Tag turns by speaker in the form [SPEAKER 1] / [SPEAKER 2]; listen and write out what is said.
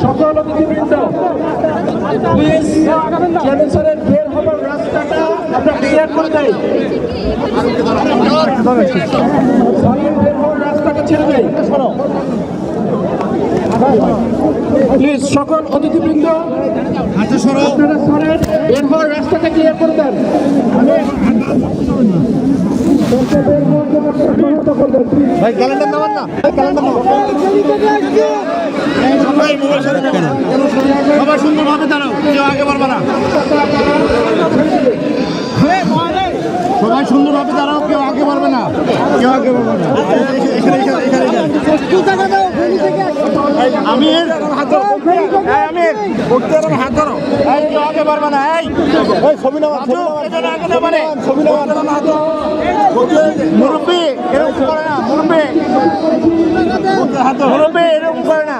[SPEAKER 1] সকল অতিথিবৃন্দ please chairman স্যারের বের হবার রাস্তাটা আমরা ক্লিয়ার করে দেয়। বের হওয়ার রাস্তাটা ছেড়ে দেয়। প্লিজ সকল অতিথিবৃন্দ আপনারা স্যারের বের হওয়ার রাস্তাটা ক্লিয়ার করে দেন।
[SPEAKER 2] ভাই ক্যালেন্ডার নেওয়ার না, ক্যালেন্ডার সবাই সুন্দরভাবে দাঁড়াও, কেউ আগে পারবে না। সবাই সুন্দরভাবে দাঁড়াও, কেউ আগে পারবে না, কেউ আগে পারবে না। আমির হাত ধরো, আমির হাত ধরো, কেউ আগে পারবে না। এই ছবি নেওয়া, ছবি নেওয়া, মুরব্বী এরকম করে না, মুরব্বী এরকম করে না।